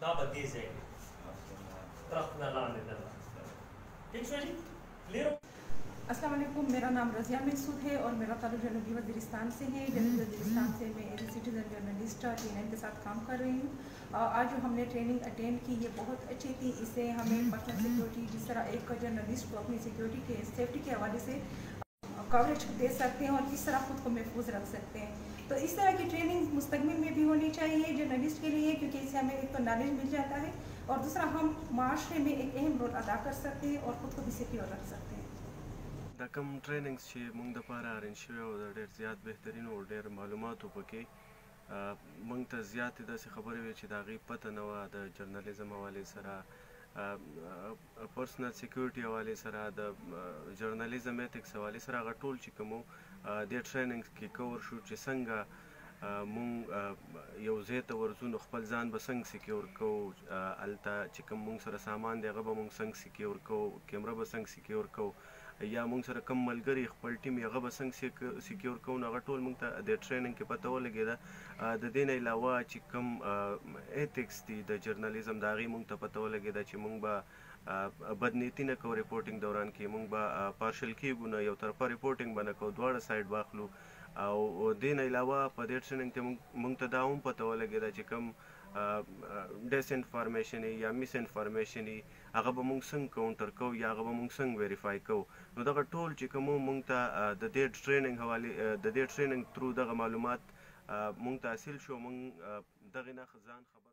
دا به دې ځای کې درخت نه لاندې درته ٹھیک شو جی کلیئر अस्सलाम वालेकुम, मेरा नाम रज़िया महसूद है और मेरा ताल्लुक जनूबी वज़ीरिस्तान से है। जनूबी वज़ीरिस्तान से मैं as a citizen journalist TNN के साथ काम कर रही हूँ। आज जो हमने ट्रेनिंग अटेंड की ये बहुत अच्छी थी। इससे हमें पर्सनल सिक्योरिटी, जिस तरह एक जर्नलिस्ट को अपनी सिक्योरिटी के सेफ्टी के हवाले से कवरेज दे सकते हैं और किस तरह ख़ुद को महफूज रख सकते हैं, तो इस तरह की ट्रेनिंग मुस्तकबिल में भी होनी चाहिए जर्नलिस्ट के लिए, क्योंकि इससे हमें एक तो नॉलेज मिल जाता है और दूसरा हम माशरे में एक अहम रोल अदा कर सकते हैं और ख़ुद को भी सिक्योर रख सकते हैं। دا کوم ټریننګز چې موږ دپاره ارینج شوي او د ډېر زیات بهترینو او ډېر معلوماتو پکې موږ ته زیاتې داسې خبرې وې چې د هغې پته نه وه د جرنالیزم حوالې سره، پرسنل سیکیورټي حوالې سره، د جرنالیزم ایتکس حوالې سره، هغه ټول چې کوم دې ټریننګ کې کور شو چې څنګه مونږ یو ځای ته ورځو نو خپل ځان به څنګه سیکیور کوو، هلته چې کوم مونږ سره سامان دی هغه به مونږ څنګه سیکیور کوو، کیمره به څنګه سیکیور کوو، یا مونږ سره کوم ملګري خپل ټیم هغه به څنګه سیکیور کوو، نو هغه ټول مونږ ته د ټریننګ کې پته ولګېده. د دې نه علاوه چې کوم ایتکس دي د جرنالیزم د هغې مونږ ته پته ولګېده چې مونږ به بدنیتي نه کوو ریپورټینګ دوران کې، مونږ به پارشل کیږو نه، یو طرفه ریپورټینګ به نه کوو، دواړه سایډ واخلو. او دې نه علاوه په دې ټریننګ کې مونږ ته دا هم پته ولګېده چې کوم ډس انفارمیشن یا میس انفارمیشن هغه به مونږ څنګه کاونټر کوو یا هغه به مونږ څنګه ویریفای کوو. نو دغه ټول چې کوم مونږ ته د دې ټریننګ حوالې د دې ټریننګ ترو دغه معلومات مونږ ته حاصل شو، مونږ دغې نه ځان خبر